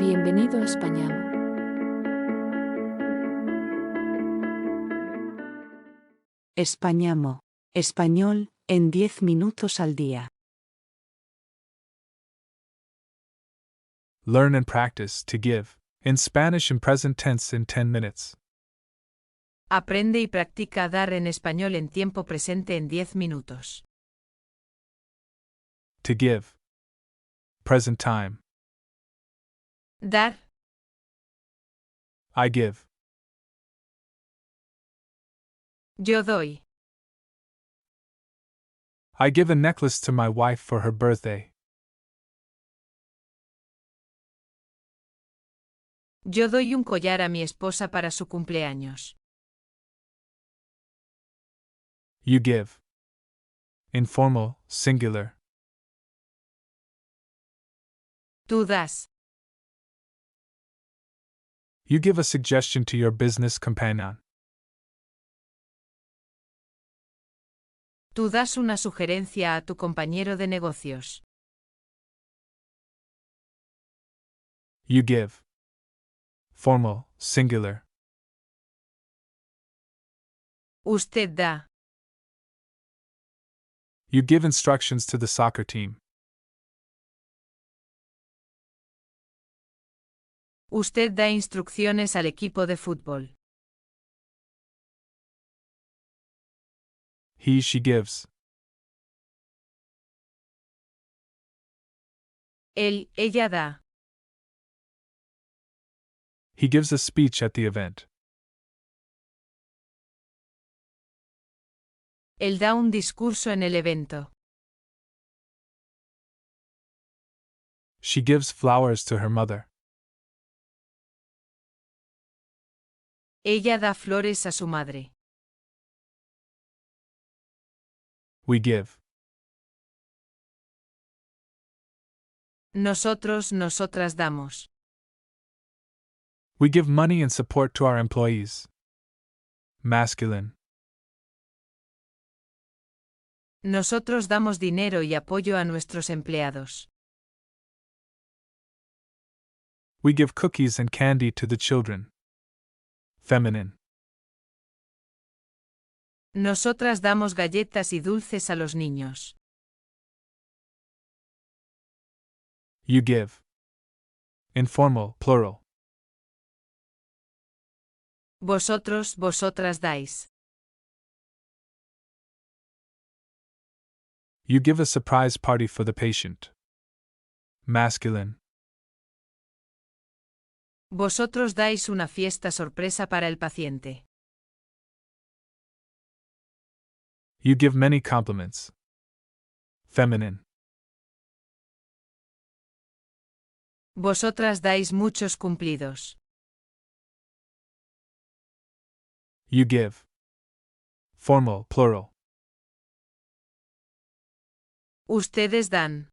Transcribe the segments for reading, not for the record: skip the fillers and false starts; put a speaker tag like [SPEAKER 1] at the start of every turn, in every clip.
[SPEAKER 1] Bienvenido a Españamo.
[SPEAKER 2] Españamo. Español, en 10 minutos al día.
[SPEAKER 3] Learn and practice to give, in Spanish in present tense in 10 minutes.
[SPEAKER 4] Aprende y practica dar en español en tiempo presente en 10 minutos.
[SPEAKER 3] To give. Present time.
[SPEAKER 4] Dar.
[SPEAKER 3] I give.
[SPEAKER 4] Yo doy.
[SPEAKER 3] I give a necklace to my wife for her birthday.
[SPEAKER 4] Yo doy un collar a mi esposa para su cumpleaños.
[SPEAKER 3] You give. Informal, singular.
[SPEAKER 4] Tú das.
[SPEAKER 3] You give a suggestion to your business companion.
[SPEAKER 4] Tú das una sugerencia a tu compañero de negocios.
[SPEAKER 3] You give. Formal, singular.
[SPEAKER 4] Usted da.
[SPEAKER 3] You give instructions to the soccer team.
[SPEAKER 4] Usted da instrucciones al equipo de fútbol.
[SPEAKER 3] He, she gives.
[SPEAKER 4] Él, ella da.
[SPEAKER 3] He gives a speech at the event.
[SPEAKER 4] Él da un discurso en el evento.
[SPEAKER 3] She gives flowers to her mother.
[SPEAKER 4] Ella da flores a su madre.
[SPEAKER 3] We give.
[SPEAKER 4] Nosotros, nosotras damos.
[SPEAKER 3] We give money and support to our employees. Masculine.
[SPEAKER 4] Nosotros damos dinero y apoyo a nuestros empleados.
[SPEAKER 3] We give cookies and candy to the children. Feminine.
[SPEAKER 4] Nosotras damos galletas y dulces a los niños.
[SPEAKER 3] You give. Informal, plural.
[SPEAKER 4] Vosotros, vosotras dais.
[SPEAKER 3] You give a surprise party for the patient. Masculine.
[SPEAKER 4] Vosotros dais una fiesta sorpresa para el paciente.
[SPEAKER 3] You give many compliments. Feminine.
[SPEAKER 4] Vosotras dais muchos cumplidos.
[SPEAKER 3] You give. Formal, plural.
[SPEAKER 4] Ustedes dan.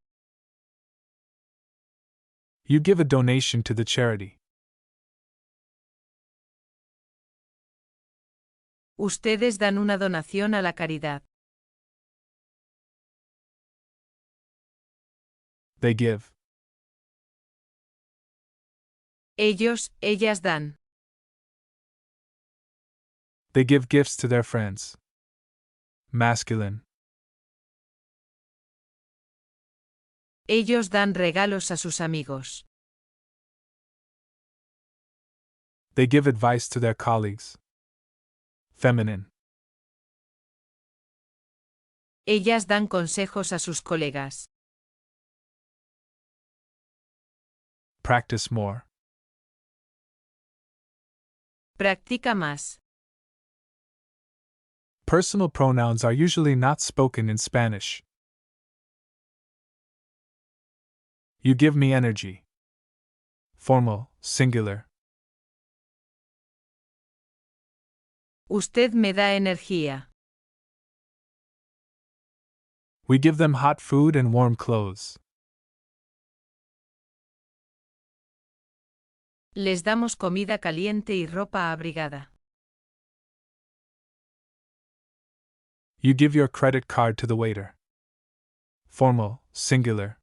[SPEAKER 3] You give a donation to the charity.
[SPEAKER 4] Ustedes dan una donación a la caridad.
[SPEAKER 3] They give.
[SPEAKER 4] Ellos, ellas dan.
[SPEAKER 3] They give gifts to their friends. Masculine.
[SPEAKER 4] Ellos dan regalos a sus amigos.
[SPEAKER 3] They give advice to their colleagues. Feminine.
[SPEAKER 4] Ellas dan consejos a sus colegas.
[SPEAKER 3] Practice more.
[SPEAKER 4] Practica más.
[SPEAKER 3] Personal pronouns are usually not spoken in Spanish. You give me energy. Formal, singular.
[SPEAKER 4] Usted me da energía.
[SPEAKER 3] We give them hot food and warm clothes.
[SPEAKER 4] Les damos comida caliente y ropa abrigada.
[SPEAKER 3] You give your credit card to the waiter. Formal, singular.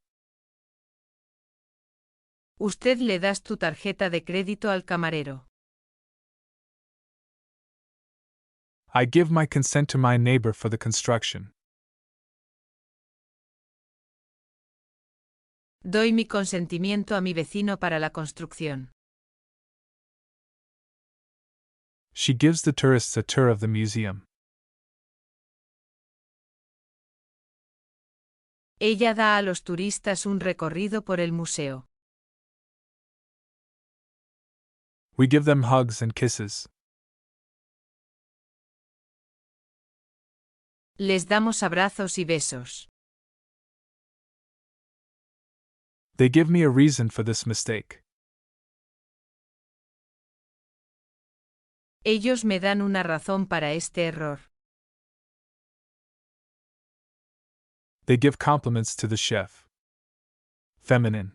[SPEAKER 4] Usted le das tu tarjeta de crédito al camarero.
[SPEAKER 3] I give my consent to my neighbor for the construction.
[SPEAKER 4] Doy mi consentimiento a mi vecino para la construcción.
[SPEAKER 3] She gives the tourists a tour of the museum.
[SPEAKER 4] Ella da a los turistas un recorrido por el museo.
[SPEAKER 3] We give them hugs and kisses.
[SPEAKER 4] Les damos abrazos y besos.
[SPEAKER 3] They give me a reason for this mistake.
[SPEAKER 4] Ellos me dan una razón para este error.
[SPEAKER 3] They give compliments to the chef. Feminine.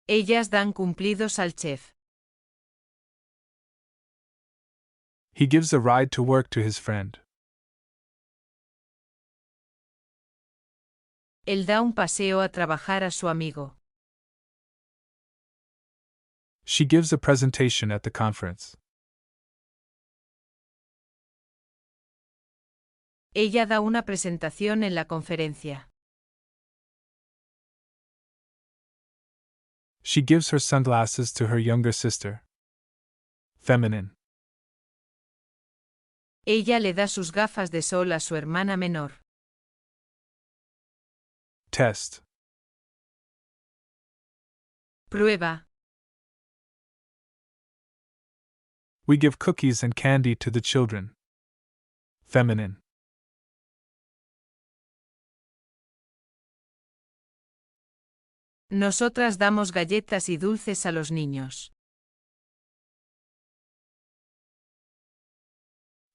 [SPEAKER 4] Ellas dan cumplidos al chef.
[SPEAKER 3] He gives a ride to work to his friend.
[SPEAKER 4] Él da un paseo a trabajar a su amigo.
[SPEAKER 3] She gives a presentation at the conference.
[SPEAKER 4] Ella da una presentación en la conferencia.
[SPEAKER 3] She gives her sunglasses to her younger sister. Feminine.
[SPEAKER 4] Ella le da sus gafas de sol a su hermana menor.
[SPEAKER 3] Test.
[SPEAKER 4] Prueba.
[SPEAKER 3] We give cookies and candy to the children. Feminine.
[SPEAKER 4] Nosotras damos galletas y dulces a los niños.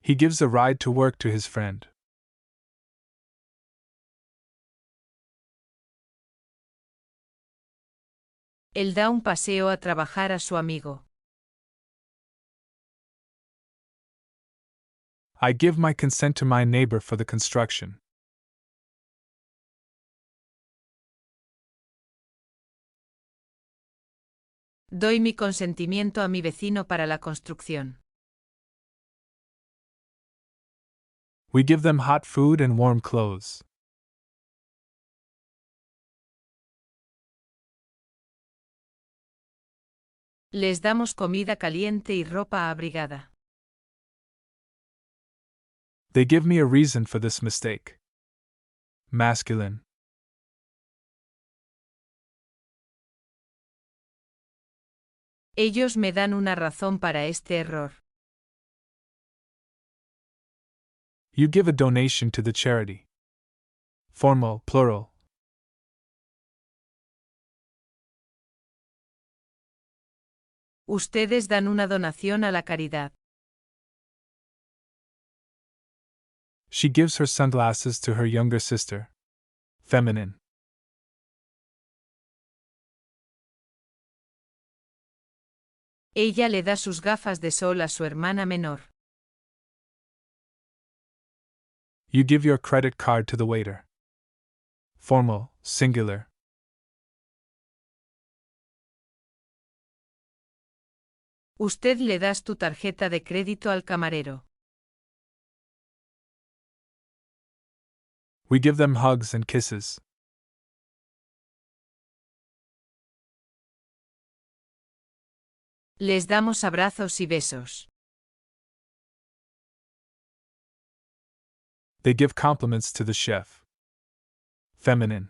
[SPEAKER 3] He gives a ride to work to his friend.
[SPEAKER 4] Él da un paseo a trabajar a su amigo.
[SPEAKER 3] I give my consent to my neighbor for the construction.
[SPEAKER 4] Doy mi consentimiento a mi vecino para la construcción.
[SPEAKER 3] We give them hot food and warm clothes.
[SPEAKER 4] Les damos comida caliente y ropa abrigada.
[SPEAKER 3] They give me a reason for this mistake. Masculine.
[SPEAKER 4] Ellos me dan una razón para este error.
[SPEAKER 3] You give a donation to the charity. Formal, plural.
[SPEAKER 4] Ustedes dan una donación a la caridad.
[SPEAKER 3] She gives her sunglasses to her younger sister. Feminine.
[SPEAKER 4] Ella le da sus gafas de sol a su hermana menor.
[SPEAKER 3] You give your credit card to the waiter. Formal, singular.
[SPEAKER 4] Usted le das tu tarjeta de crédito al camarero.
[SPEAKER 3] We give them hugs and kisses.
[SPEAKER 4] Les damos abrazos y besos.
[SPEAKER 3] They give compliments to the chef. Feminine.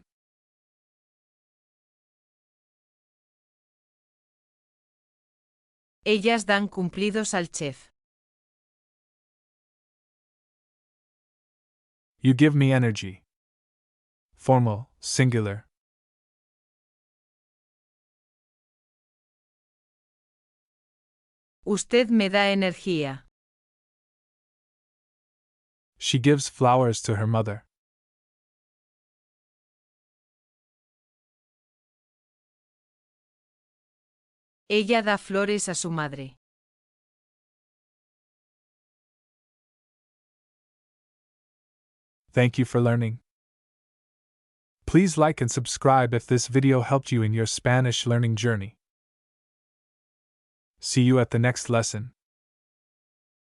[SPEAKER 4] Ellas dan cumplidos al chef.
[SPEAKER 3] You give me energy. Formal, singular.
[SPEAKER 4] Usted me da energía.
[SPEAKER 3] She gives flowers to her mother.
[SPEAKER 4] Ella da flores a su madre.
[SPEAKER 3] Thank you for learning. Please like and subscribe if this video helped you in your Spanish learning journey. See you at the next lesson.